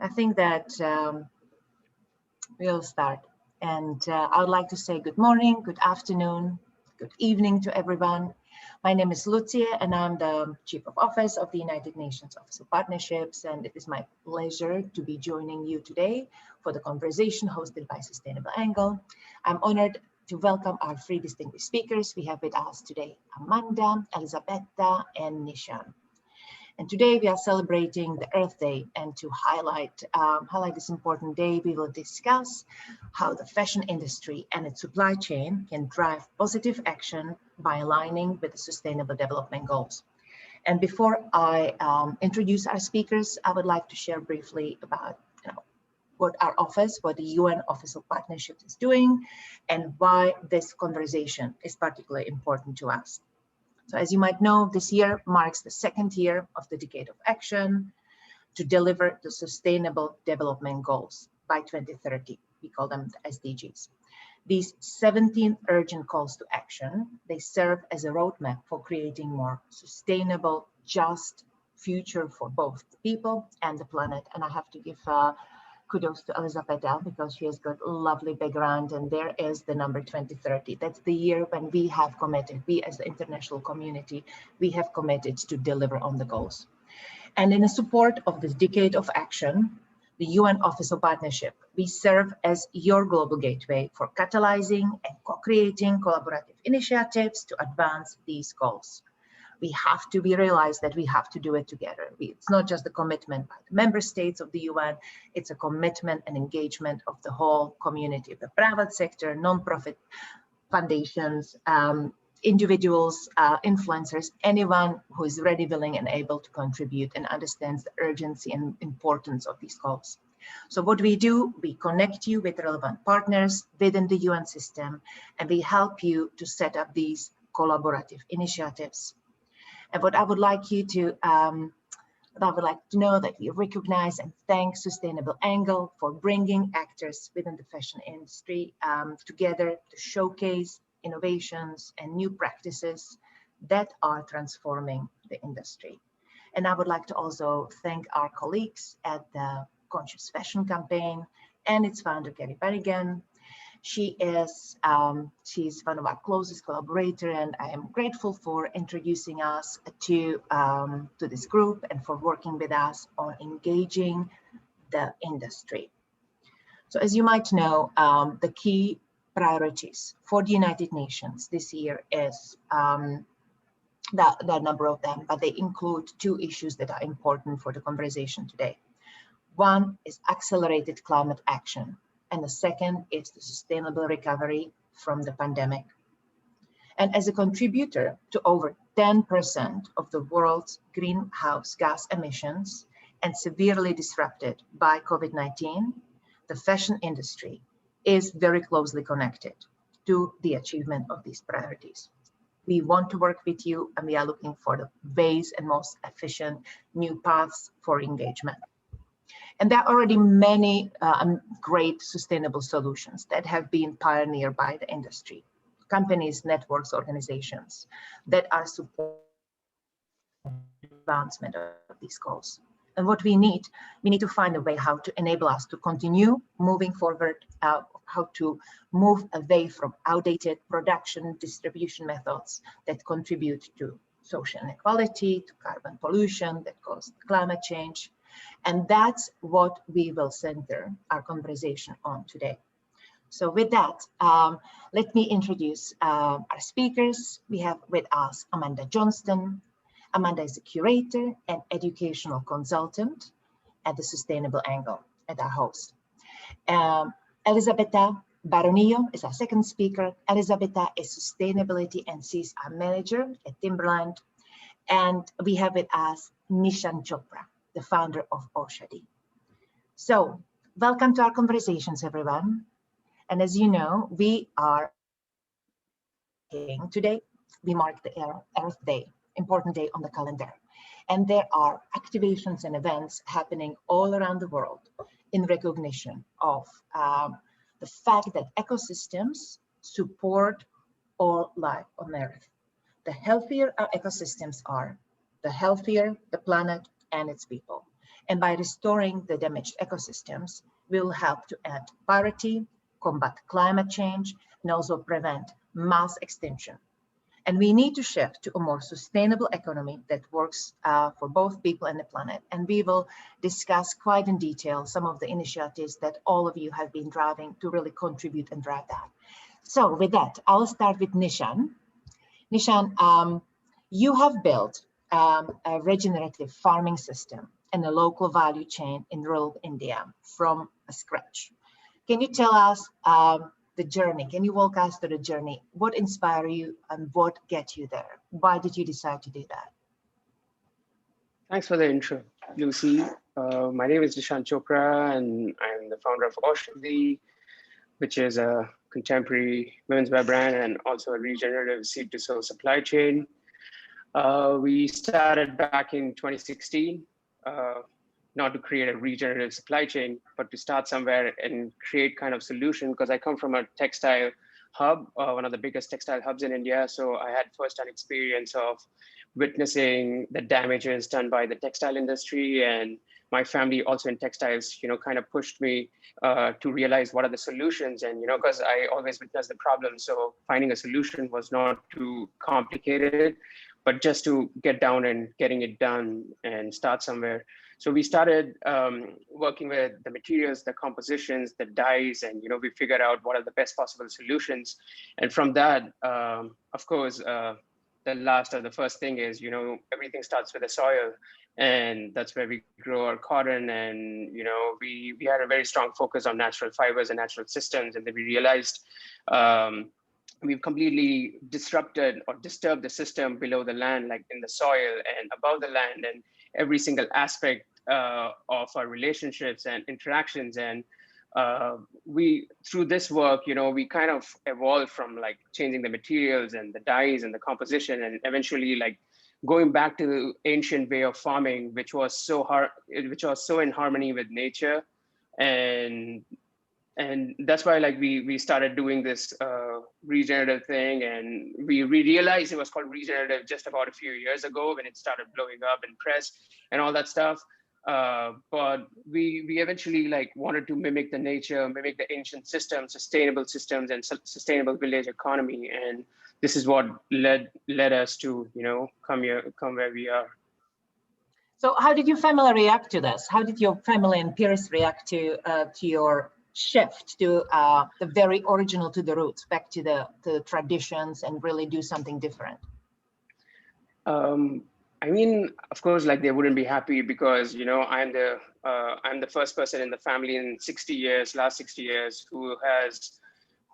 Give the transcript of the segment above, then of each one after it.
I think that we'll start. And I would like to say good morning, good afternoon, good evening to everyone. My name is Lucie, and I'm the Chief of Office of the United Nations Office of Partnerships. And it is my pleasure to be joining you today for the conversation hosted by Sustainable Angle. I'm honored to welcome our three distinguished speakers. We have with us today Amanda, Elisabetta, and Nishan. And today we are celebrating the Earth Day, and to highlight this important day, we will discuss how the fashion industry and its supply chain can drive positive action by aligning with the Sustainable Development Goals. And before I introduce our speakers, I would like to share briefly about what our office, what the UN Office of Partnerships is doing, and why this conversation is particularly important to us. So as you might know, this year marks the second year of the Decade of Action to deliver the Sustainable Development Goals by 2030. We call them the SDGs. These 17 urgent calls to action, they serve as a roadmap for creating more sustainable, just future for both the people and the planet. And I have to give kudos to Elisabetta because she has got a lovely background, and there is the number 2030. That's the year when we have committed, we as the international community, we have committed to deliver on the goals. And in the support of this Decade of Action, the UN Office of Partnership, we serve as your global gateway for catalyzing and co-creating collaborative initiatives to advance these goals. We have to realize that we have to do it together. It's not just the commitment by the member states of the UN, it's a commitment and engagement of the whole community, the private sector, non-profit foundations, individuals, influencers, anyone who is ready, willing, and able to contribute and understands the urgency and importance of these goals. So what we do, we connect you with relevant partners within the UN system, and we help you to set up these collaborative initiatives. And what I would like you to, know that we recognize and thank Sustainable Angle for bringing actors within the fashion industry together to showcase innovations and new practices that are transforming the industry. And I would like to also thank our colleagues at the Conscious Fashion Campaign and its founder, Carrie Berrigan. She's one of our closest collaborators, and I am grateful for introducing us to this group and for working with us on engaging the industry. So as you might know, the key priorities for the United Nations this year is the number of them, but they include two issues that are important for the conversation today. One is accelerated climate action, and the second is the sustainable recovery from the pandemic. And as a contributor to over 10% of the world's greenhouse gas emissions and severely disrupted by COVID-19, the fashion industry is very closely connected to the achievement of these priorities. We want to work with you, and we are looking for the ways and most efficient new paths for engagement. And there are already many great sustainable solutions that have been pioneered by the industry, companies, networks, organizations that are supporting the advancement of these goals. And what we need to find a way how to enable us to continue moving forward, how to move away from outdated production distribution methods that contribute to social inequality, to carbon pollution, that cause climate change. And that's what we will center our conversation on today. So with that, let me introduce our speakers. We have with us Amanda Johnston. Amanda is a curator and educational consultant at the Sustainable Angle, at our host. Elisabetta Baronio is our second speaker. Elisabetta is Sustainability and CSR Manager at Timberland. And we have with us Nishanth Chopra, the founder of Ōshadi. So welcome to our conversations, everyone. And as you know, today, we mark the Earth Day, important day on the calendar. And there are activations and events happening all around the world in recognition of the fact that ecosystems support all life on Earth. The healthier our ecosystems are, the healthier the planet and its people. And by restoring the damaged ecosystems, we'll help to end poverty, combat climate change, and also prevent mass extinction. And we need to shift to a more sustainable economy that works for both people and the planet. And we will discuss quite in detail some of the initiatives that all of you have been driving to really contribute and drive that. So with that, I'll start with Nishan. Nishan, you have built a regenerative farming system and a local value chain in rural India from scratch. Can you tell us the journey? Can you walk us through the journey? What inspired you and what get you there? Why did you decide to do that? Thanks for the intro, Lucie. My name is Nishanth Chopra, and I'm the founder of Ōshadi, which is a contemporary women's wear brand and also a regenerative seed-to-soul supply chain. We started back in 2016, not to create a regenerative supply chain, but to start somewhere and create kind of solution, because I come from a textile hub, one of the biggest textile hubs in India. So I had first-hand experience of witnessing the damages done by the textile industry, and my family also in textiles, kind of pushed me to realize what are the solutions. And, because I always witnessed the problem. So finding a solution was not too complicated, but just to get down and getting it done and start somewhere. So we started working with the materials, the compositions, the dyes, and we figured out what are the best possible solutions. And from that, of course, the first thing is, everything starts with the soil, and that's where we grow our cotton. And we had a very strong focus on natural fibers and natural systems, and then we realized we've completely disrupted or disturbed the system below the land, like in the soil and above the land, and every single aspect of our relationships and interactions. And through this work, we kind of evolved from like changing the materials and the dyes and the composition, and eventually like going back to the ancient way of farming, which was so in harmony with nature. And that's why like we started doing this regenerative thing, and we realized it was called regenerative just about a few years ago when it started blowing up in press and all that stuff. But we eventually like wanted to mimic the nature, mimic the ancient systems, sustainable systems, and sustainable village economy. And this is what led us to come where we are. So how did your family react to this? How did your family and peers react to your shift to the very original, to the roots, back to the traditions, and really do something different? I mean, of course, like they wouldn't be happy, because I'm the first person in the family in last 60 years who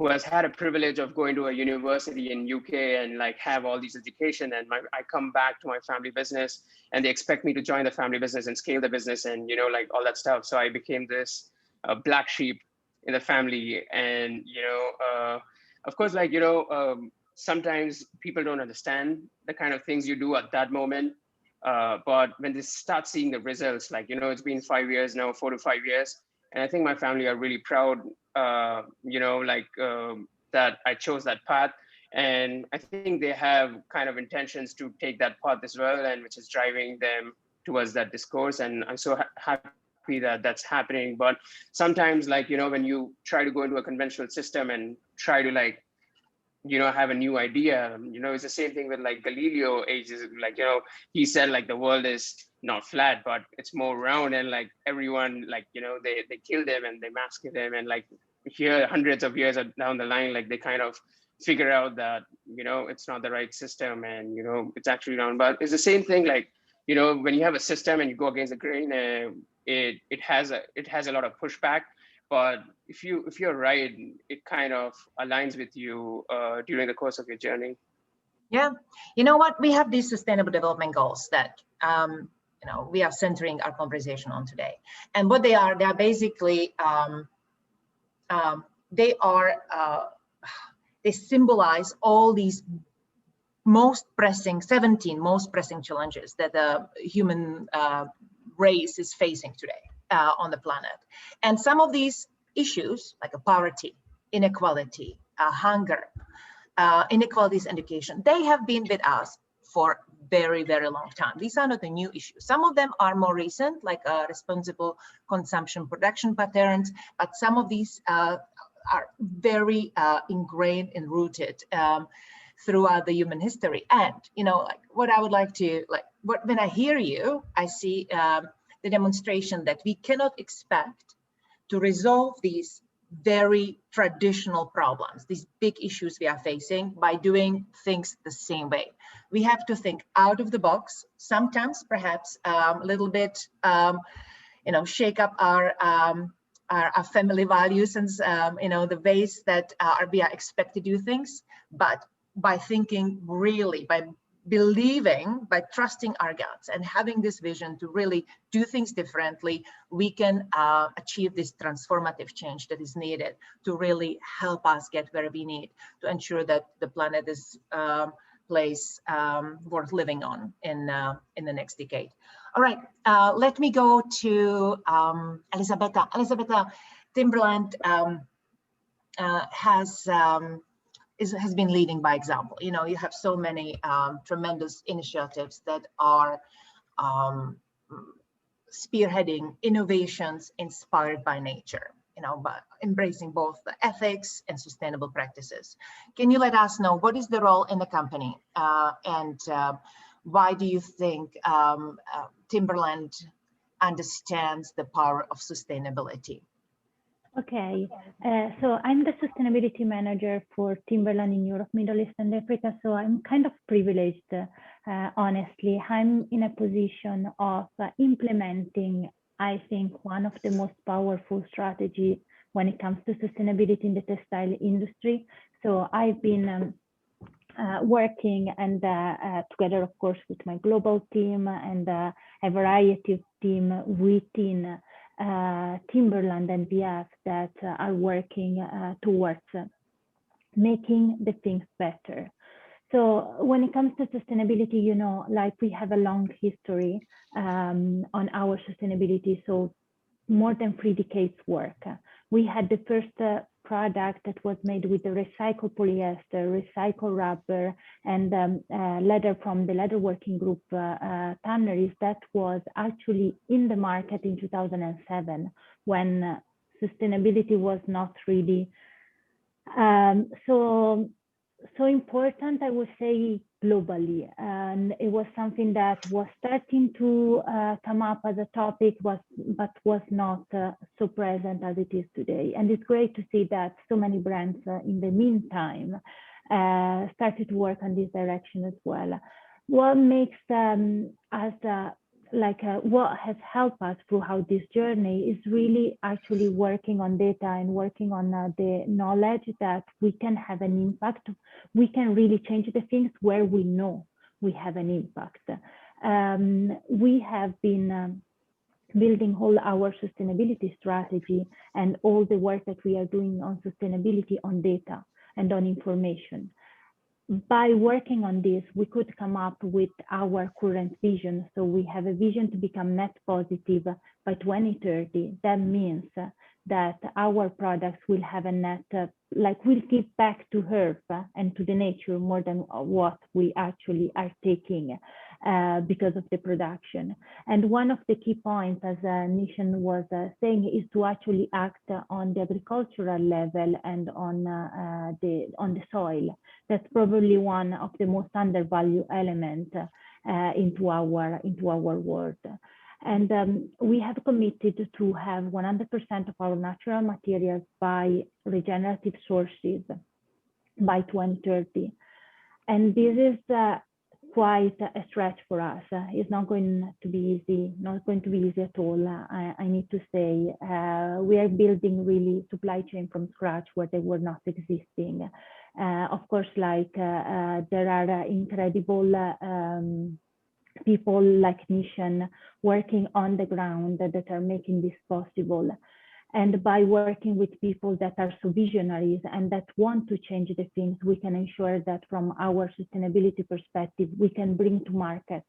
has had a privilege of going to a university in UK and like have all these education. And I come back to my family business, and they expect me to join the family business and scale the business and like all that stuff. So I became this black sheep in the family. And of course, like sometimes people don't understand the kind of things you do at that moment. But when they start seeing the results, like, it's been 5 years now, 4 to 5 years. And I think my family are really proud, that I chose that path. And I think they have kind of intentions to take that path as well, and which is driving them towards that discourse. And I'm so happy that that's happening. But sometimes, like, when you try to go into a conventional system and try to like, have a new idea, it's the same thing with like Galileo ages, like, he said like the world is not flat, but it's more round. And like everyone, like, they killed him and they massacred him. And like here, hundreds of years down the line, like they kind of figure out that, it's not the right system, and, it's actually round. But it's the same thing, like, when you have a system and you go against the grain, it has a lot of pushback. But if you're right, it kind of aligns with you during the course of your journey. Yeah, you know what? We have these sustainable development goals that we are centering our conversation on today. And what they are basically they symbolize all these 17 most pressing challenges that the human race is facing today on the planet. And some of these issues, like poverty, inequality, hunger, inequalities, education, they have been with us for very, very long time. These are not the new issues. Some of them are more recent, like responsible consumption production patterns, but some of these are very ingrained and rooted throughout the human history. And, you know, like what I would like to, when I hear you, I see the demonstration that we cannot expect to resolve these very traditional problems, these big issues we are facing, by doing things the same way. We have to think out of the box, sometimes perhaps a little bit, you know, shake up our family values and, you know, the ways that we are expected to do things, but by thinking really, by believing, by trusting our guts and having this vision to really do things differently, we can achieve this transformative change that is needed to really help us get where we need to ensure that the planet is place worth living on in the next decade. All right, let me go to Elisabetta. Elisabetta, Timberland has been leading by example. You know, you have so many tremendous initiatives that are spearheading innovations inspired by nature, you know, but embracing both the ethics and sustainable practices. Can you let us know what is the role in the company and why do you think Timberland understands the power of sustainability? Okay, so I'm the sustainability manager for Timberland in Europe, Middle East and Africa. So I'm kind of privileged, honestly. I'm in a position of implementing, I think, one of the most powerful strategies when it comes to sustainability in the textile industry. So I've been working and together, of course, with my global team and a variety of team within Timberland and VF that are working towards making the things better. So when it comes to sustainability, you know, like we have a long history on our sustainability. So more than 3 decades work. We had the first product that was made with the recycled polyester, recycled rubber, and leather from the leather working group tanneries that was actually in the market in 2007 when sustainability was not really so important, I would say, globally. And it was something that was starting to come up as a topic, but was not so present as it is today. And it's great to see that so many brands in the meantime started to work on this direction as well. What makes us what has helped us throughout this journey is really actually working on data and working on the knowledge that we can have an impact. We can really change the things where we know we have an impact. We have been building all our sustainability strategy and all the work that we are doing on sustainability on data and on information. By working on this, we could come up with our current vision. So we have a vision to become net positive by 2030. That means that our products will have a net, we'll give back to earth and to the nature more than what we actually are taking because of the production. And one of the key points, as Nishan was saying, is to actually act on the agricultural level and on the soil. That's probably one of the most undervalued elements into our world. And we have committed to have 100% of our natural materials by regenerative sources by 2030. And this is quite a stretch for us. It's not going to be easy, not going to be easy at all. I need to say, we are building really supply chain from scratch where they were not existing. Of course, there are incredible people like Nishan working on the ground that are making this possible. And by working with people that are so visionaries and that want to change the things, we can ensure that from our sustainability perspective, we can bring to market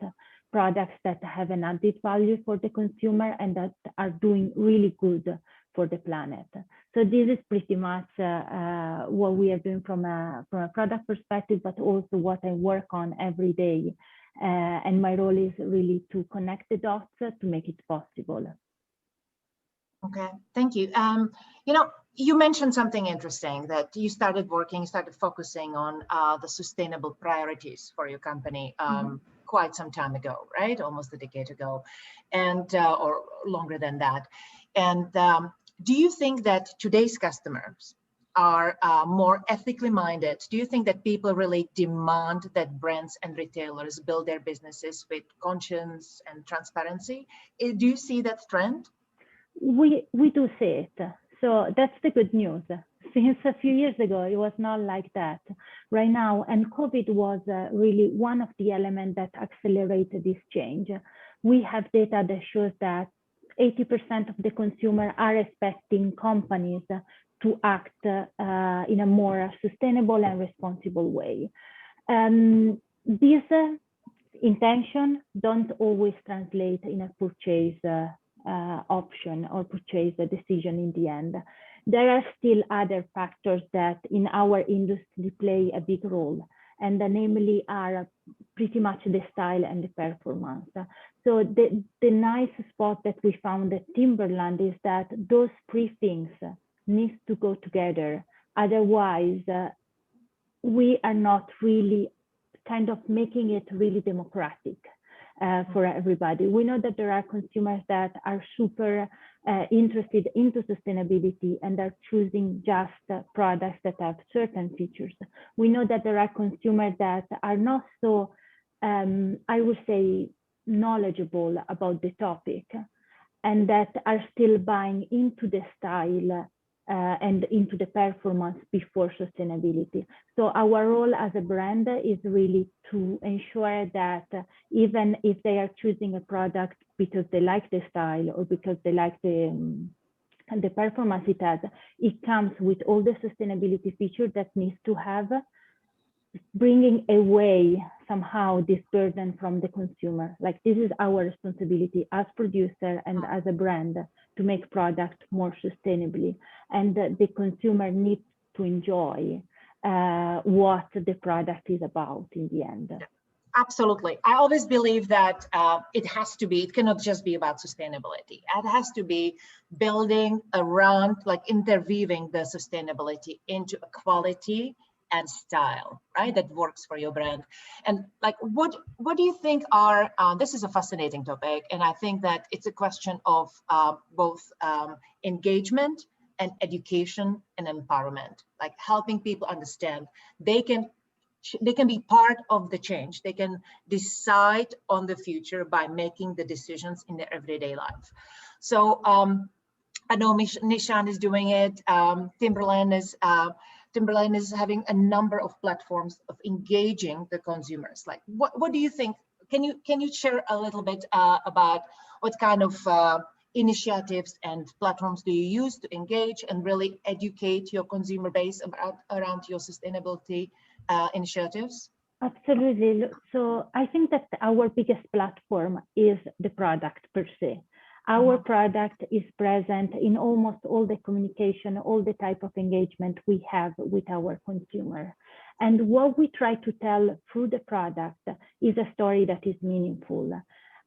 products that have an added value for the consumer and that are doing really good for the planet. So this is pretty much what we are doing from a product perspective, but also what I work on every day. And my role is really to connect the dots to make it possible. Okay, thank you. You know, you mentioned something interesting, that you started focusing on the sustainable priorities for your company quite some time ago, right? Almost a decade ago, and or longer than that. And do you think that today's customers are more ethically minded? Do you think that people really demand that brands and retailers build their businesses with conscience and transparency? Do you see that trend? We do see it. So that's the good news. Since a few years ago, it was not like that. Right now, and COVID was really one of the elements that accelerated this change. We have data that shows that 80% of the consumers are expecting companies to act in a more sustainable and responsible way. These intentions don't always translate in a purchase option or purchase decision in the end. There are still other factors that in our industry play a big role, and namely are pretty much the style and the performance. So the nice spot that we found at Timberland is that those three things need to go together. Otherwise, we are not really kind of making it really democratic for everybody. We know that there are consumers that are super interested into sustainability and are choosing just products that have certain features. We know that there are consumers that are not so, I would say, knowledgeable about the topic, and that are still buying into the style and into the performance before sustainability. So our role as a brand is really to ensure that even if they are choosing a product because they like the style or because they like the performance it has, it comes with all the sustainability features that needs to have, bringing away somehow this burden from the consumer. Like, this is our responsibility as producer and as a brand to make product more sustainably, and the consumer needs to enjoy what the product is about in the end. Absolutely. I always believe that it cannot just be about sustainability. It has to be building around, like interweaving the sustainability into a quality and style, right? That works for your brand. And like, what do you think are, this is a fascinating topic. And I think that it's a question of both engagement and education and empowerment, like helping people understand they can be part of the change. They can decide on the future by making the decisions in their everyday life. So I know Nishan is doing it. Timberland is having a number of platforms of engaging the consumers. Like, what do you think? Can you share a little bit about what kind of initiatives and platforms do you use to engage and really educate your consumer base around your sustainability initiatives? Absolutely. So I think that our biggest platform is the product per se. Our product is present in almost all the communication, all the type of engagement we have with our consumer. And what we try to tell through the product is a story that is meaningful.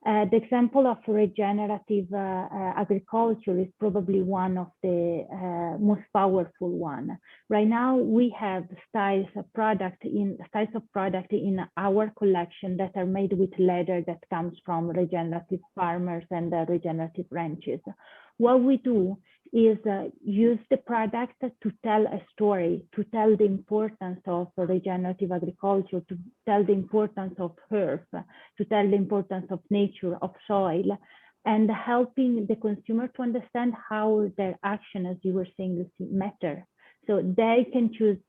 The example of regenerative agriculture is probably one of the most powerful one. Right now, we have styles of product in our collection that are made with leather that comes from regenerative farmers and regenerative ranches. What we do is use the product to tell a story, to tell the importance of regenerative agriculture, to tell the importance of earth, to tell the importance of nature, of soil, and helping the consumer to understand how their action, as you were saying, Lucie, matter. So they can choose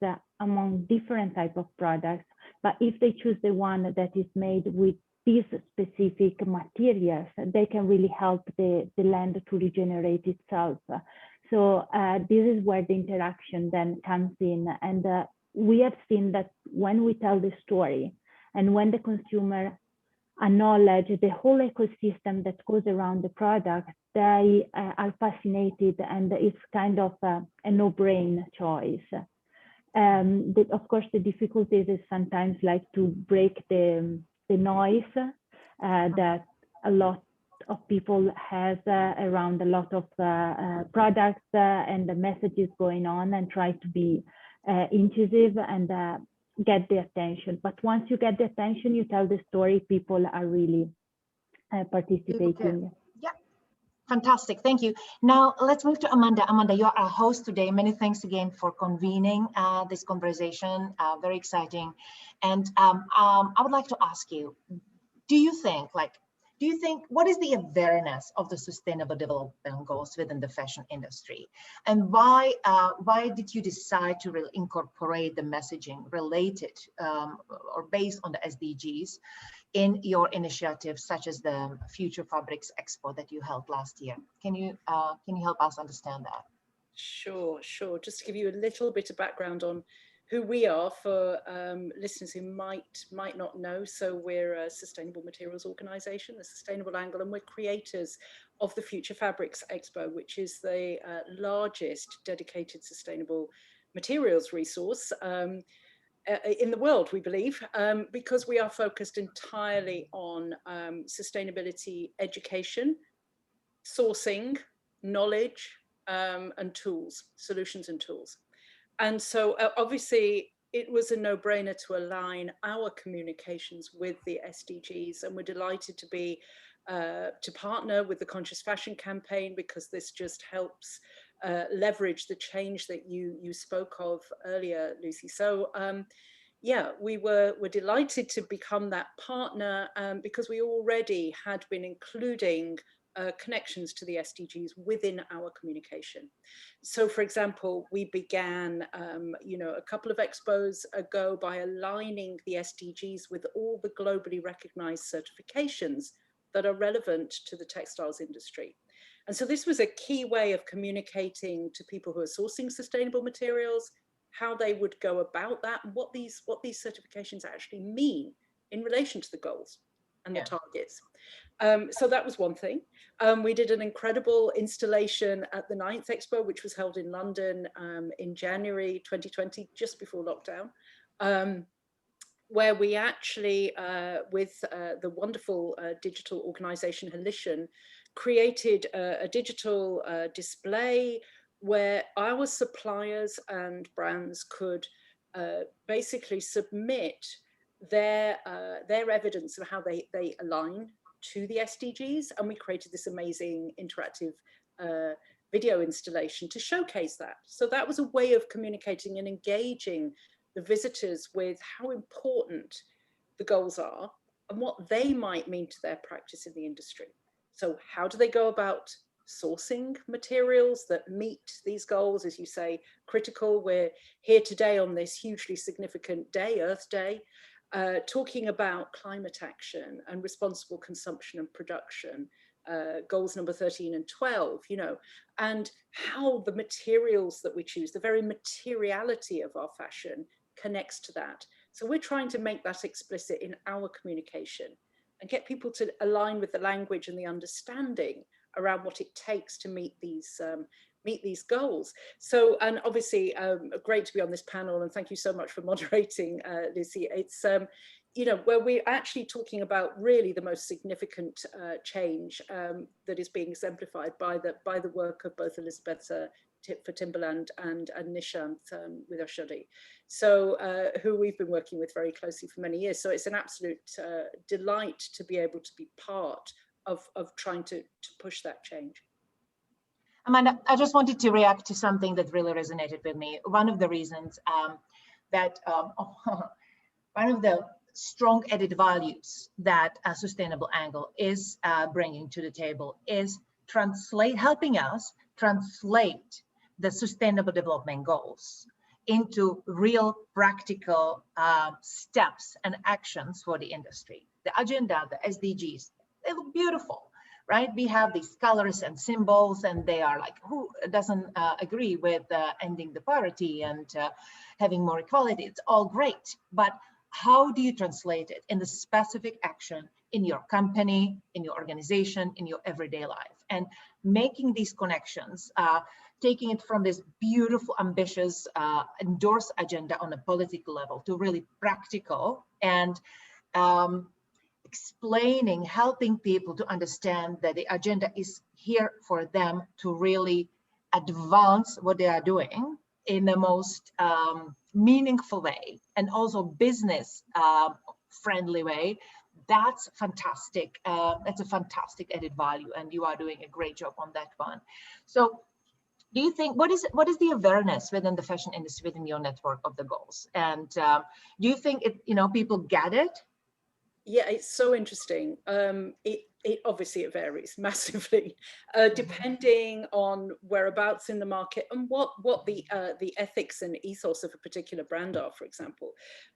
among different type of products, but if they choose the one that is made with these specific materials, they can really help the land to regenerate itself. So this is where the interaction then comes in. And we have seen that when we tell the story and when the consumer acknowledge the whole ecosystem that goes around the product, they are fascinated, and it's kind of a no-brain choice. Of course, the difficulties is sometimes like to break the the noise that a lot of people has around a lot of products and the messages going on, and try to be inclusive and get the attention. But once you get the attention, you tell the story, people are really participating. Yeah, fantastic, thank you. Now let's move to Amanda. Amanda, you're our host today. Many thanks again for convening this conversation, very exciting. And I would like to ask you, do you think, what is the awareness of the Sustainable Development Goals within the fashion industry? And why did you decide to really incorporate the messaging related or based on the SDGs in your initiatives, such as the Future Fabrics Expo that you held last year? Can you help us understand that? Sure. Just to give you a little bit of background on who we are for listeners who might not know. So we're a sustainable materials organization, the Sustainable Angle, and we're creators of the Future Fabrics Expo, which is the largest dedicated sustainable materials resource in the world, we believe, because we are focused entirely on sustainability education, sourcing, knowledge, and tools, solutions and tools. And so obviously it was a no-brainer to align our communications with the SDGs, and we're delighted to be to partner with the Conscious Fashion campaign, because this just helps leverage the change that you spoke of earlier, Lucie. So yeah, we're delighted to become that partner because we already had been including connections to the SDGs within our communication. So, for example, we began, a couple of expos ago by aligning the SDGs with all the globally recognized certifications that are relevant to the textiles industry. And so this was a key way of communicating to people who are sourcing sustainable materials, how they would go about that, and what these certifications actually mean in relation to the goals and the targets. So that was one thing. We did an incredible installation at the 9th Expo, which was held in London in January 2020, just before lockdown, where we actually, with the wonderful digital organization Nishan, created a digital display where our suppliers and brands could basically submit their evidence of how they align to the SDGs, and we created this amazing interactive video installation to showcase that. So that was a way of communicating and engaging the visitors with how important the goals are and what they might mean to their practice in the industry. So how do they go about sourcing materials that meet these goals? As you say, critical. We're here today on this hugely significant day, Earth Day, talking about climate action and responsible consumption and production, goals number 13 and 12, and how the materials that we choose, the very materiality of our fashion, connects to that. So we're trying to make that explicit in our communication and get people to align with the language and the understanding around what it takes to meet these goals. So, and obviously great to be on this panel, and thank you so much for moderating, Lucie. It's where we're actually talking about really the most significant change that is being exemplified by the work of both Elisabetta for Timberland and Nishanth with Ōshadi, so who we've been working with very closely for many years. So it's an absolute delight to be able to be part of trying to push that change. Amanda, I just wanted to react to something that really resonated with me. One of the reasons that one of the strong added values that a sustainable angle is bringing to the table is helping us translate the Sustainable Development Goals into real practical steps and actions for the industry. The agenda, the SDGs, they look beautiful, right? We have these colors and symbols, and they are like, who doesn't agree with ending the poverty and having more equality? It's all great, but how do you translate it in the specific action in your company, in your organization, in your everyday life? And making these connections, taking it from this beautiful, ambitious, endorsed agenda on a political level to really practical and explaining, helping people to understand that the agenda is here for them to really advance what they are doing in the most meaningful way and also business friendly way. That's fantastic. That's a fantastic added value, and you are doing a great job on that one. So do you think, what is the awareness within the fashion industry, within your network of the goals? And do you think people get it? Yeah, it's so interesting. It obviously it varies massively, depending on whereabouts in the market and what the ethics and ethos of a particular brand are, for example.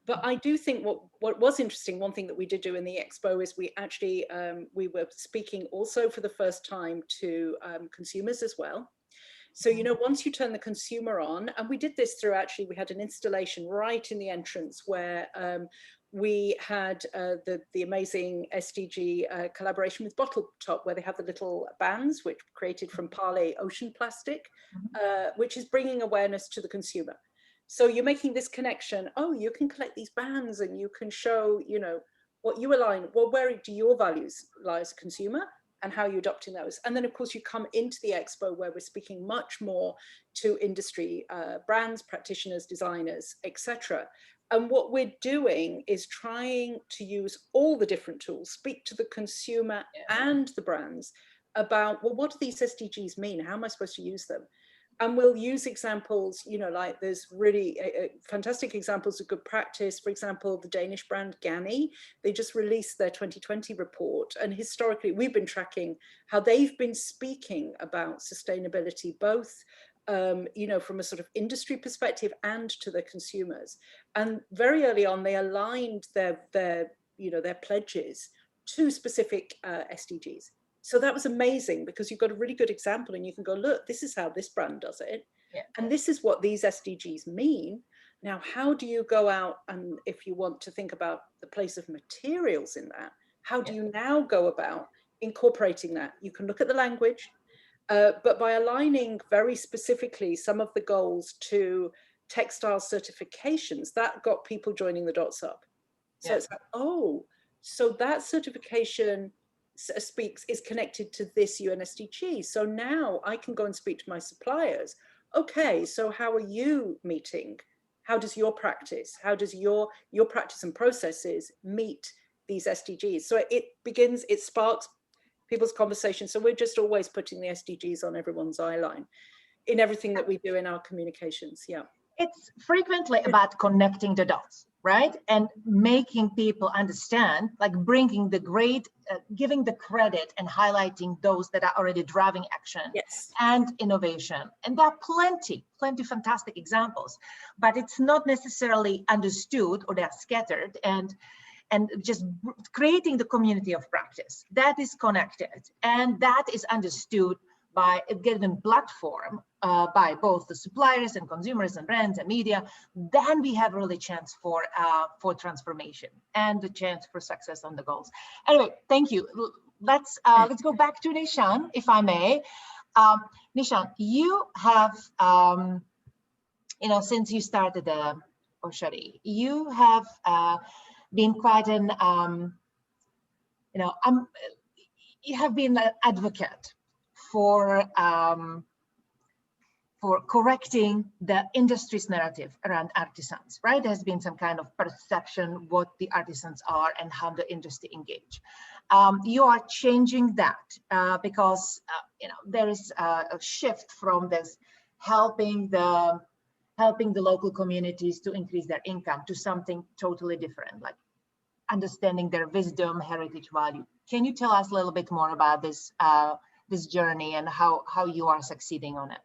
But I do think what was interesting, one thing that we did do in the expo is we actually we were speaking also for the first time to consumers as well. So, once you turn the consumer on, and we did this through, actually, we had an installation right in the entrance where we had the amazing SDG collaboration with Bottle Top, where they have the little bands, which were created from Parley ocean plastic, which is bringing awareness to the consumer. So you're making this connection. Oh, you can collect these bands and you can show, what you align, well, where do your values lie as a consumer? And how you're adopting those. And then, of course, you come into the expo where we're speaking much more to industry brands, practitioners, designers, etc. And what we're doing is trying to use all the different tools, speak to the consumer and the brands about, well, what do these SDGs mean? How am I supposed to use them? And we'll use examples, like there's really fantastic examples of good practice. For example, the Danish brand Ganni, they just released their 2020 report. And historically, we've been tracking how they've been speaking about sustainability, both, from a sort of industry perspective and to the consumers. And very early on, they aligned their pledges to specific SDGs. So that was amazing because you've got a really good example and you can go, look, this is how this brand does it. Yeah. And this is what these SDGs mean. Now, how do you go out, and if you want to think about the place of materials in that, how do you now go about incorporating that? You can look at the language, but by aligning very specifically some of the goals to textile certifications, that got people joining the dots up. So it's like, oh, so that certification is connected to this UN SDG. So now I can go and speak to my suppliers. Okay, so how are you meeting? How does your practice, your practice and processes meet these SDGs? So it sparks people's conversation. So we're just always putting the SDGs on everyone's eye line in everything that we do in our communications. Yeah. It's frequently about connecting the dots, right? And making people understand, like bringing the great, giving the credit and highlighting those that are already driving action and innovation. And there are plenty fantastic examples, but it's not necessarily understood, or they're scattered, and just creating the community of practice that is connected and that is understood by a given platform by both the suppliers and consumers and brands and media. Then we have really chance for transformation and the chance for success on the goals. Anyway, thank you. Let's go back to Nishan, if I may. Nishan, you have since you started the Ōshadi, you have been quite an you have been an advocate for correcting the industry's narrative around artisans, right? There's been some kind of perception what the artisans are and how the industry engage. You are changing that because there is a shift from this helping the local communities to increase their income to something totally different, like understanding their wisdom, heritage, value. Can you tell us a little bit more about this this journey and how you are succeeding on it?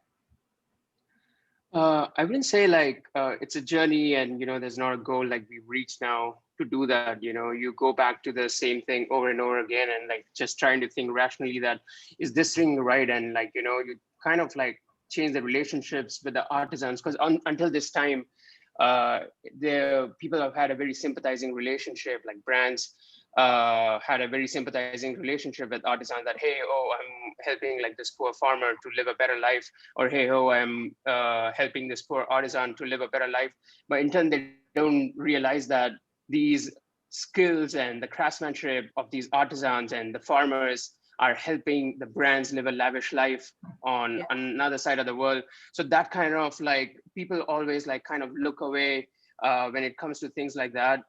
I wouldn't say like it's a journey and there's not a goal like we've reached now to do that. You go back to the same thing over and over again and like just trying to think rationally that is this thing right, and like you kind of like change the relationships with the artisans, because until this time the people have had a very sympathizing relationship, like brands had a very sympathizing relationship with artisans that, hey, oh, I'm helping like this poor farmer to live a better life, or hey, oh, I'm helping this poor artisan to live a better life. But in turn, they don't realize that these skills and the craftsmanship of these artisans and the farmers are helping the brands live a lavish life on another side of the world. So that kind of like, people always like kind of look away when it comes to things like that.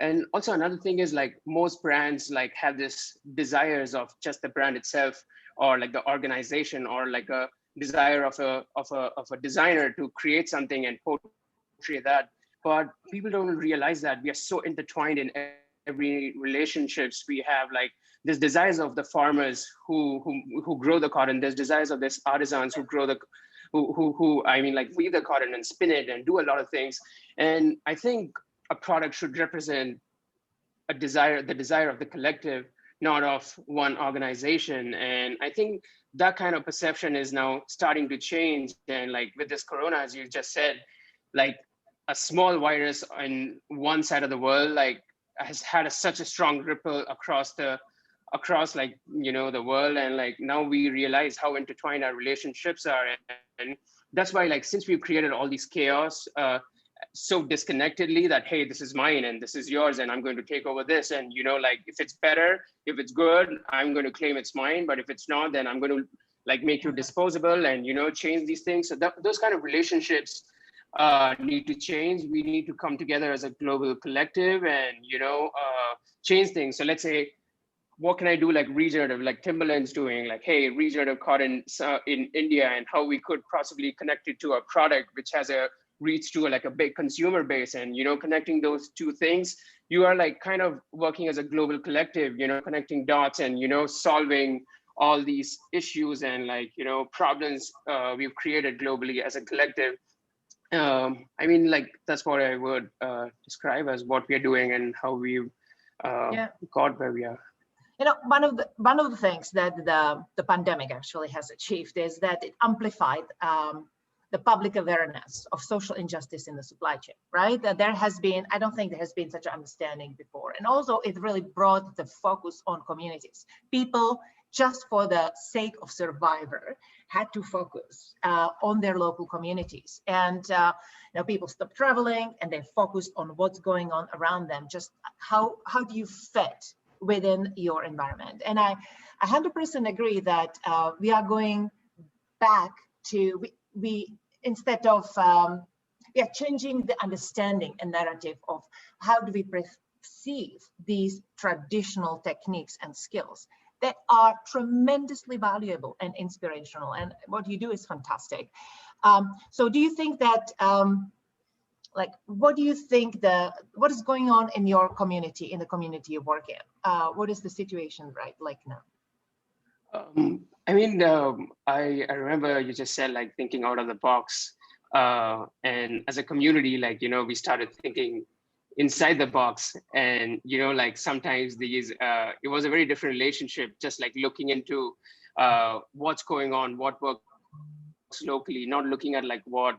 And also another thing is like most brands like have this desires of just the brand itself, or like the organization, or like a desire of a designer to create something and portray that. But people don't realize that we are so intertwined in every relationships we have. Like there's desires of the farmers who grow the cotton. There's desires of this artisans who grow the, who I mean, like weave the cotton and spin it and do a lot of things. And I think a product should represent a desire, the desire of the collective, not of one organization. And I think that kind of perception is now starting to change. And like with this corona, as you just said, like a small virus on one side of the world, like has had such a strong ripple across like, you know, the world. And like now we realize how intertwined our relationships are. And that's why, like, since we've created all these chaos so disconnectedly that, hey, this is mine and this is yours and I'm going to take over this. And, you know, like if it's better, if it's good, I'm going to claim it's mine. But if it's not, then I'm going to like make you disposable and, you know, change these things. So those kind of relationships need to change. We need to come together as a global collective and, you know, change things. So let's say, what can I do like regenerative, like Timberlands doing, like, hey, regenerative cotton in India, and how we could possibly connect it to a product which has a reach to like a big consumer base. And, you know, connecting those two things, you are like kind of working as a global collective, you know, connecting dots and, you know, solving all these issues and like, you know, problems we've created globally as a collective. I mean, like, that's what I would describe as what we are doing and how we've got where we are. You know, one of the things that the pandemic actually has achieved is that it amplified the public awareness of social injustice in the supply chain, right? That there has been, I don't think there has been such an understanding before. And also it really brought the focus on communities. People, just for the sake of survivor, had to focus on their local communities. And you know, people stopped traveling and they focused on what's going on around them. Just how do you fit within your environment? And I 100% agree that we are going back to, we instead of changing the understanding and narrative of how do we perceive these traditional techniques and skills that are tremendously valuable and inspirational, and what you do is fantastic. So do you think that like, what do you think what is going on in your community, in the community you work in? What is the situation like now? I mean, I remember you just said like thinking out of the box, and as a community, like, you know, we started thinking inside the box, and, you know, like sometimes these, it was a very different relationship, just like looking into what's going on, what works locally, not looking at like what,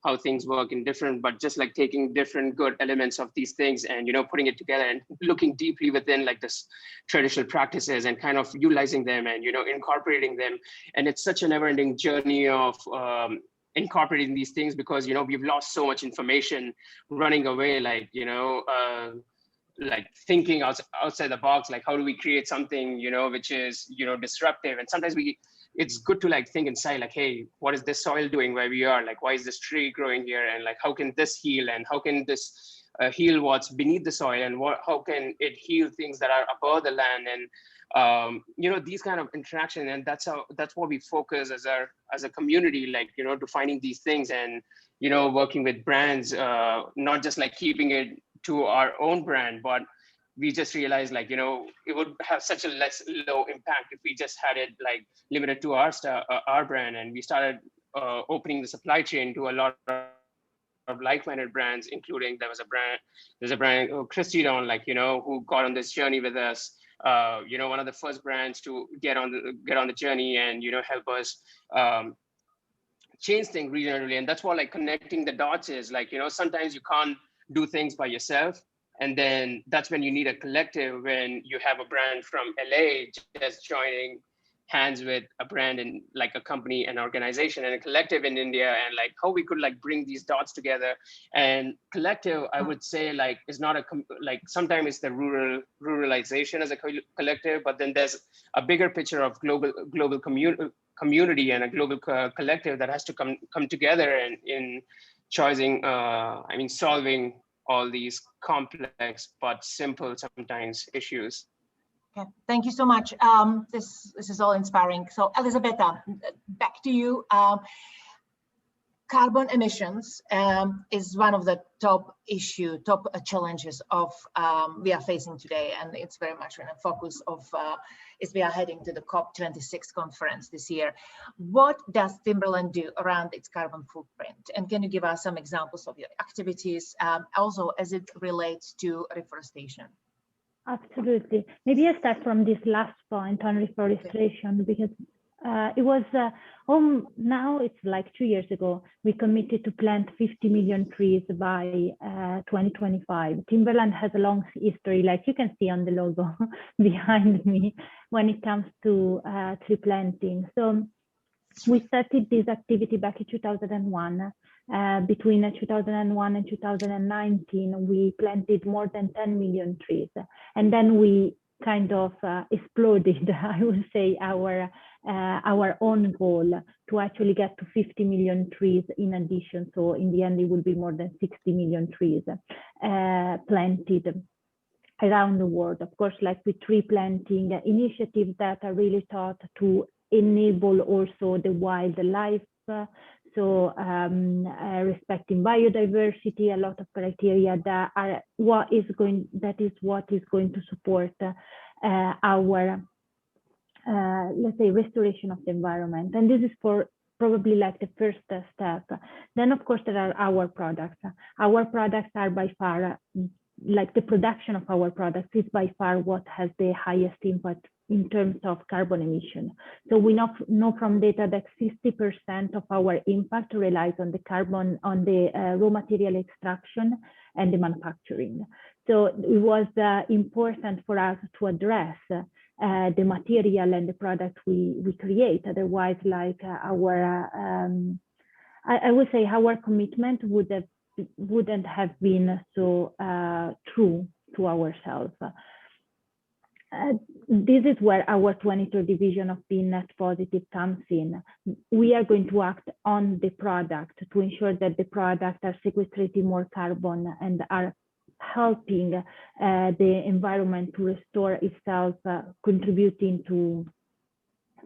how things work in different, but just like taking different good elements of these things and, you know, putting it together and looking deeply within like this traditional practices and kind of utilizing them and, you know, incorporating them. And it's such a never-ending journey of incorporating these things, because, you know, we've lost so much information running away, like, you know, like thinking outside the box, like how do we create something, you know, which is, you know, disruptive. And sometimes it's good to like think inside, like, hey, what is this soil doing where we are? Like, why is this tree growing here? And like, how can this heal? And how can this heal what's beneath the soil? And how can it heal things that are above the land? And you know, these kind of interaction. And that's what we focus as a community, like, you know, defining these things and, you know, working with brands, not just like keeping it to our own brand, but we just realized, like, you know, it would have such a low impact if we just had it like limited to our brand. And we started opening the supply chain to a lot of like-minded brands, including there's a brand Christidon, like, you know, who got on this journey with us. You know, one of the first brands to get on the journey and, you know, help us change things regionally. And that's what like connecting the dots is, like, you know, sometimes you can't do things by yourself. And then that's when you need a collective, when you have a brand from LA just joining hands with a brand and like a company, an organization, and a collective in India, and like how we could like bring these dots together. And collective, I would say, like is not a like sometimes it's the ruralization as a collective, but then there's a bigger picture of global community and a global collective that has to come together and in choosing, I mean, solving all these complex but simple sometimes issues. Okay, thank you so much. This is all inspiring. So Elisabetta, back to you. Carbon emissions is one of the top challenges of we are facing today, and it's very much in a focus of as we are heading to the COP26 conference this year. What does Timberland do around its carbon footprint? And can you give us some examples of your activities, also as it relates to reforestation? Absolutely. Maybe I start from this last point on reforestation, because it was now it's like 2 years ago, we committed to plant 50 million trees by 2025. Timberland has a long history, like you can see on the logo behind me, when it comes to tree planting. So we started this activity back in 2001. Between 2001 and 2019, we planted more than 10 million trees. And then we kind of exploded, I would say, our own goal to actually get to 50 million trees in addition. So in the end, it will be more than 60 million trees planted around the world. Of course, like with tree planting initiatives that are really thought to enable also the wildlife. So respecting biodiversity, a lot of criteria that are what is going to support our let's say restoration of the environment. And this is for probably like the first step. Then of course there are our products. Our products are by far, like the production of our products is by far what has the highest impact in terms of carbon emission. So we know from data that 60% of our impact relies on the carbon, on the raw material extraction and the manufacturing. So it was important for us to address the material and the product we create. Otherwise, like our, I would say our commitment wouldn't have been so true to ourselves. This is where our 2030 vision of being net positive comes in. We are going to act on the product to ensure that the products are sequestrating more carbon and are helping the environment to restore itself, contributing to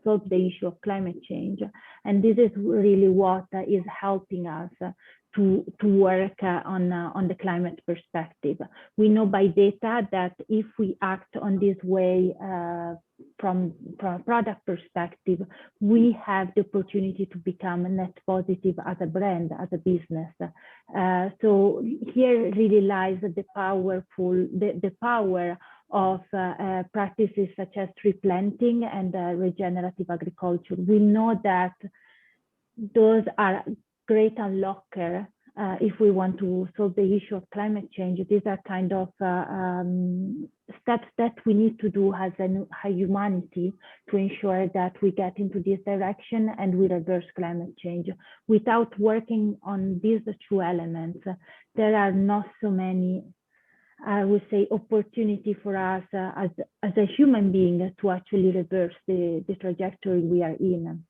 solve the issue of climate change. And this is really what is helping us to work on the climate perspective. We know by data that if we act on this way from a product perspective, we have the opportunity to become net positive as a brand, as a business. So here really lies the power of practices such as tree planting and regenerative agriculture. We know that those are great unlocker if we want to solve the issue of climate change. These are kind of steps that we need to do as a humanity to ensure that we get into this direction and we reverse climate change. Without working on these two elements, there are not so many, I would say, opportunity for us as a human being to actually reverse the trajectory we are in.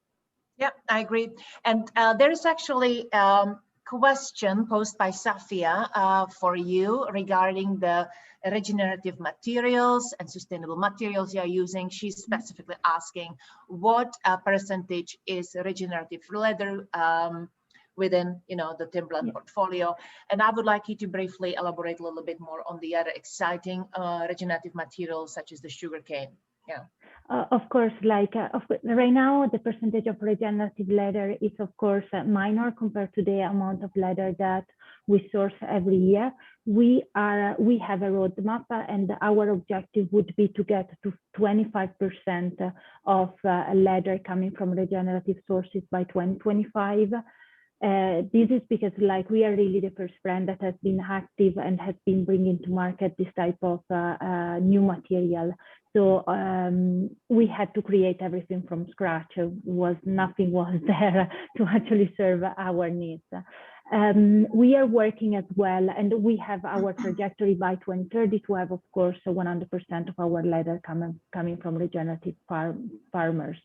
Yeah, I agree. And there is actually a question posed by Safia for you regarding the regenerative materials and sustainable materials you are using. She's specifically asking what percentage is regenerative leather within, the Timberland portfolio. And I would like you to briefly elaborate a little bit more on the other exciting regenerative materials such as the sugarcane. Yeah. Of course, like right now, the percentage of regenerative leather is, of course, minor compared to the amount of leather that we source every year. We have a roadmap, and our objective would be to get to 25% of leather coming from regenerative sources by 2025. This is because like we are really the first brand that has been active and has been bringing to market this type of new material. So we had to create everything from scratch. Nothing was there to actually serve our needs. We are working as well, and we have our trajectory by 2030 to have, of course, 100% of our leather coming from regenerative farmers.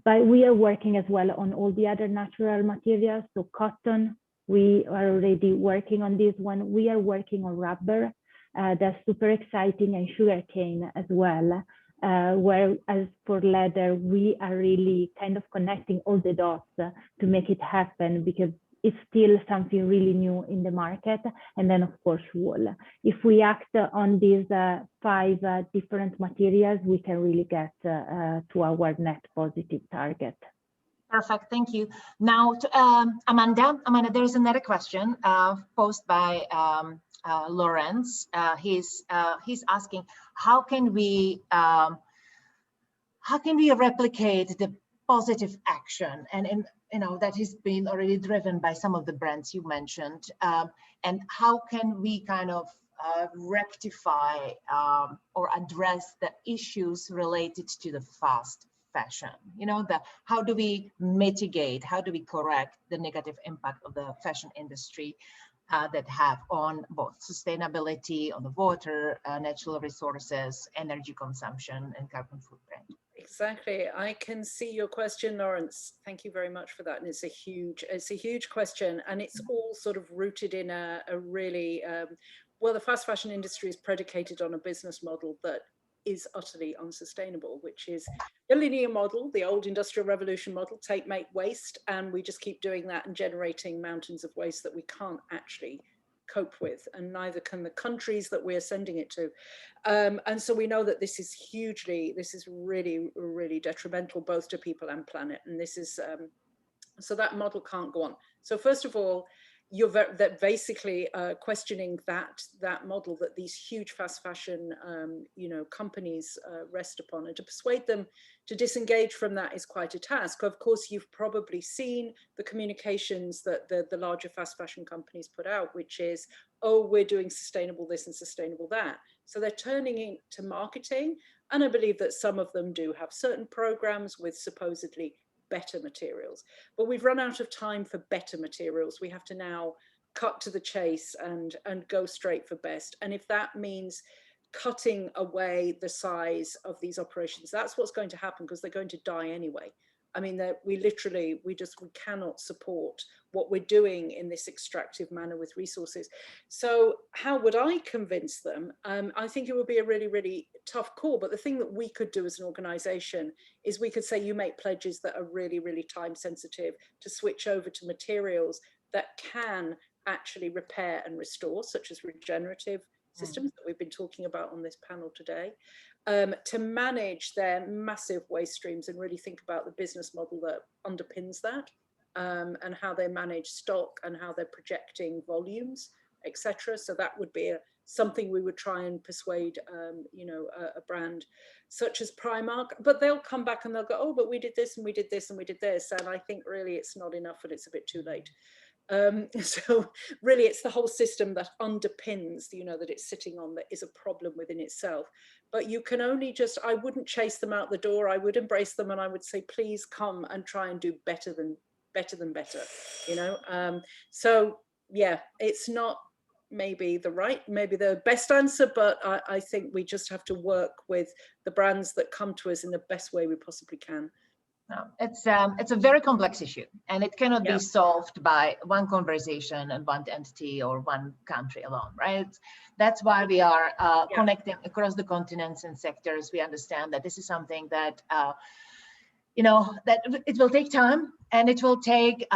But we are working as well on all the other natural materials. So cotton, we are already working on this one. We are working on rubber. That's super exciting, and sugarcane as well. Whereas for leather, we are really kind of connecting all the dots to make it happen, because it's still something really new in the market. And then, of course, wool. If we act on these 5 different materials, we can really get to our net positive target. Perfect, thank you. Now, to Amanda. Amanda, there is another question posed by Lawrence. He's asking, how can we replicate the positive action and that has been already driven by some of the brands you mentioned, and how can we kind of rectify or address the issues related to the fast fashion? How do we mitigate, how do we correct the negative impact of the fashion industry that have on both sustainability, on the water, natural resources, energy consumption, and carbon footprint? Exactly. I can see your question, Lawrence. Thank you very much for that. And it's a huge question, and it's all sort of rooted in a really, well, the fast fashion industry is predicated on a business model that is utterly unsustainable, which is the linear model, the old industrial revolution model, take, make, waste, and we just keep doing that and generating mountains of waste that we can't actually cope with, and neither can the countries that we're sending it to. And so we know that this is really, really detrimental both to people and planet. And this is, so that model can't go on. So first of all, you're basically questioning that model that these huge fast fashion companies rest upon, and to persuade them to disengage from that is quite a task. Of course, you've probably seen the communications that the larger fast fashion companies put out, which is, oh, we're doing sustainable this and sustainable that. So they're turning into marketing, and I believe that some of them do have certain programs with supposedly better materials, but we've run out of time for better materials. We have to now cut to the chase and go straight for best. And if that means cutting away the size of these operations, that's what's going to happen, because they're going to die anyway. I mean, we cannot support what we're doing in this extractive manner with resources. So how would I convince them? I think it would be a really, really tough call. But the thing that we could do as an organization is we could say, you make pledges that are really, really time sensitive to switch over to materials that can actually repair and restore, such as regenerative systems that we've been talking about on this panel today, to manage their massive waste streams and really think about the business model that underpins that, and how they manage stock and how they're projecting volumes, etc. So that would be something we would try and persuade, a brand such as Primark. But they'll come back and they'll go, oh, but we did this and we did this and we did this. And I think really it's not enough, and it's a bit too late. So really it's the whole system that underpins, that it's sitting on, that is a problem within itself. But you can only I wouldn't chase them out the door. I would embrace them, and I would say, please come and try and do better than better, so yeah, it's not maybe the best answer, but I think we just have to work with the brands that come to us in the best way we possibly can. No, it's a very complex issue, and it cannot be solved by one conversation and one entity or one country alone, right? That's why we are connecting across the continents and sectors. We understand that this is something that that it will take time, and it will take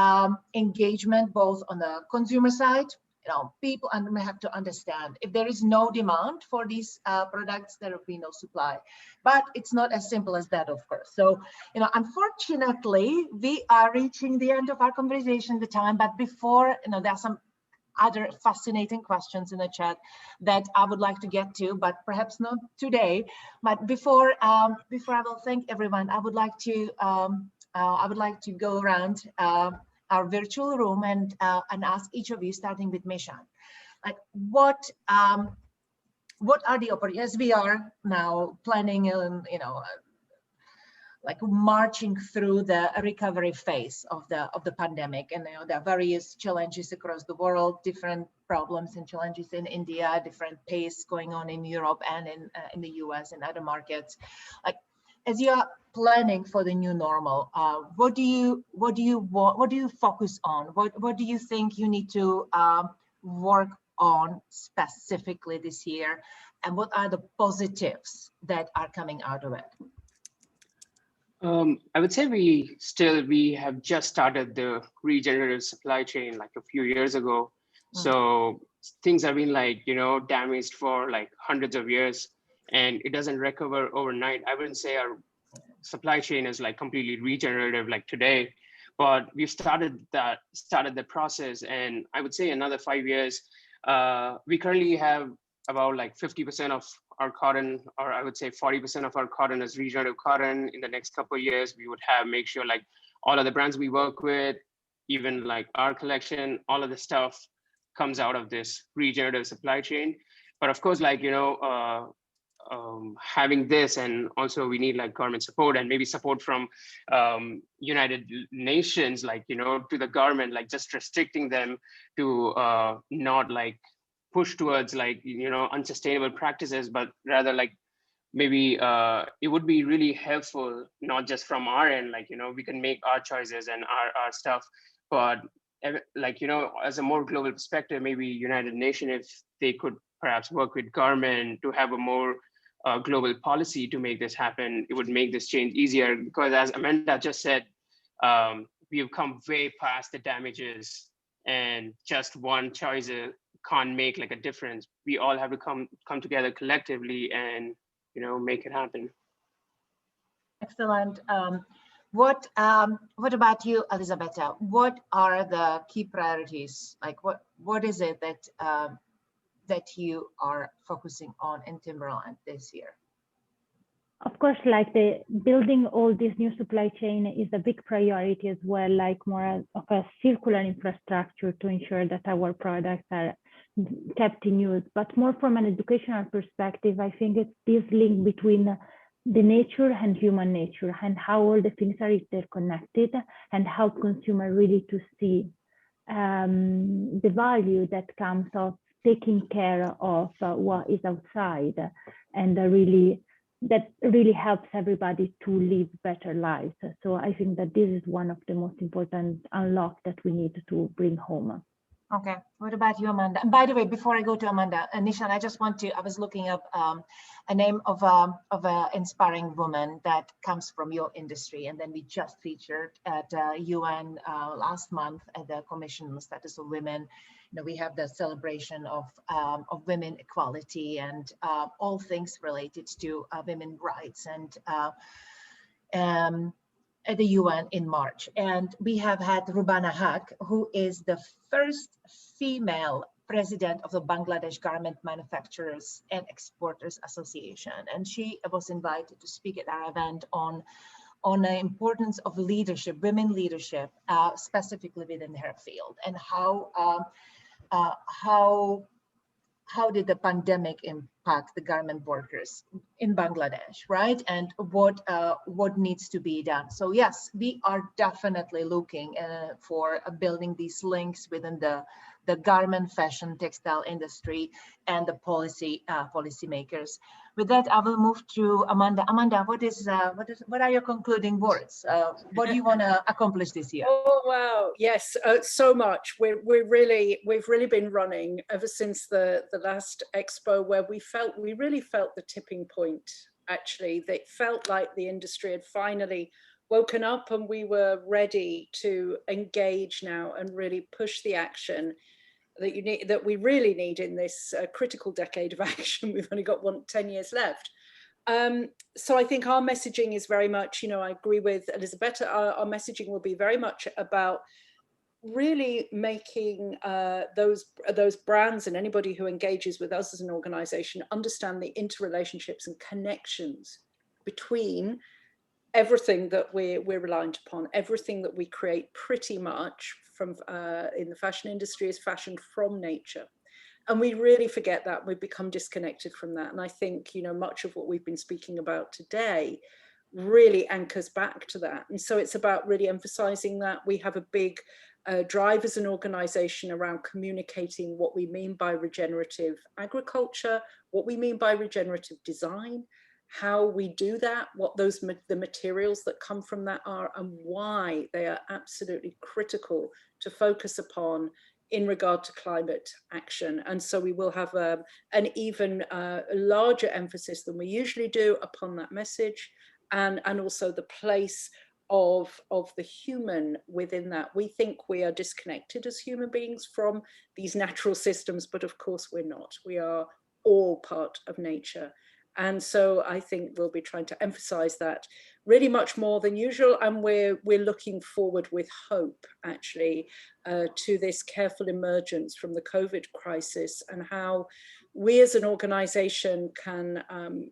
engagement both on the consumer side. People have to understand, if there is no demand for these products, there will be no supply. But it's not as simple as that, of course. So, unfortunately, we are reaching the end of our conversation, the time. But before, there are some other fascinating questions in the chat that I would like to get to, but perhaps not today. But before I will thank everyone, I would like to go around our virtual room and ask each of you, starting with Nishan, like what are the opportunities, as we are now planning, like marching through the recovery phase of the pandemic, and there are various challenges across the world, different problems and challenges in India, different pace going on in Europe and in the US and other markets. Like, as you are planning for the new normal, what do you focus on? What do you think you need to work on specifically this year, and what are the positives that are coming out of it? I would say we have just started the regenerative supply chain like a few years ago. So things have been like, damaged for like hundreds of years, and it doesn't recover overnight. I wouldn't say our supply chain is like completely regenerative like today, but we've started the process. And I would say another 5 years, we currently have about like 50% of our cotton, or I would say 40% of our cotton is regenerative cotton. In the next couple of years, we would make sure like all of the brands we work with, even like our collection, all of the stuff comes out of this regenerative supply chain. But of course, like, having this, and also we need like government support and maybe support from United Nations, like, to the government, like just restricting them to not like push towards like, unsustainable practices, but rather like maybe it would be really helpful, not just from our end, like, we can make our choices and our stuff, but like, as a more global perspective, maybe United Nations, if they could perhaps work with government to have a more global policy to make this happen, it would make this change easier. Because as Amanda just said, we've come way past the damages, and just one choice can't make like a difference. We all have to come together collectively and make it happen. Excellent. What about you, Elisabetta? What are the key priorities? Like what is it that you are focusing on in Timberland this year? Of course, like the building all this new supply chain is a big priority as well, like more of a circular infrastructure to ensure that our products are kept in use. But more from an educational perspective, I think it's this link between the nature and human nature, and how all the things are interconnected, and how consumers really to see the value that comes of taking care of what is outside, and that really helps everybody to live better lives. So I think that this is one of the most important unlock that we need to bring home. Okay, what about you, Amanda? And by the way, before I go to Amanda, Nishan, I was looking up a name of an inspiring woman that comes from your industry, and then we just featured at UN last month at the Commission on the Status of Women. We have the celebration of women equality and all things related to women rights and at the UN in March. And we have had Rubana Haq, who is the first female president of the Bangladesh Garment Manufacturers and Exporters Association. And she was invited to speak at our event on the importance of leadership, women leadership, specifically within her field, and how did the pandemic impact the garment workers in Bangladesh, right? And what needs to be done. So yes, we are definitely looking for building these links within the garment, fashion, textile industry and the policymakers. With that, I will move to Amanda. Amanda, what are your concluding words? What do you want to accomplish this year? Oh wow, yes, so much. We've really been running ever since the last expo, where we really felt the tipping point. Actually, that felt like the industry had finally woken up, and we were ready to engage now and really push the action that we really need in this critical decade of action. We've only got 10 years left. So I think our messaging is very much, I agree with Elisabetta, our messaging will be very much about really making those brands and anybody who engages with us as an organization understand the interrelationships and connections between everything that we're reliant upon, everything that we create pretty much from in the fashion industry is fashioned from nature. And we really forget that. We've become disconnected from that. And I think, you know, much of what we've been speaking about today really anchors back to that. And so it's about really emphasizing that. We have a big drive as an organization around communicating what we mean by regenerative agriculture, what we mean by regenerative design, how we do that, what the materials that come from that are, and why they are absolutely critical to focus upon in regard to climate action. And so we will have an even larger emphasis than we usually do upon that message, and also the place of the human within that. We think we are disconnected as human beings from these natural systems, but of course we're not. We are all part of nature. And so I think we'll be trying to emphasize that really much more than usual. And we're looking forward with hope, actually, to this careful emergence from the COVID crisis, and how we as an organization can,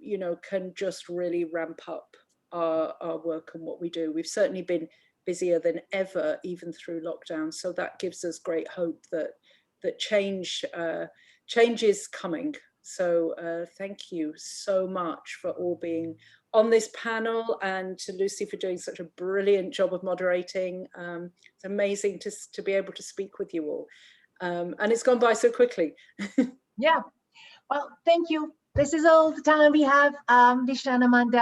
you know, can just really ramp up our work and what we do. We've certainly been busier than ever, even through lockdown. So that gives us great hope that change is coming. So thank you so much for all being on this panel, and to Lucie for doing such a brilliant job of moderating. It's amazing to be able to speak with you all. And it's gone by so quickly. Yeah, well, thank you. This is all the time we have, Nishan, Amanda.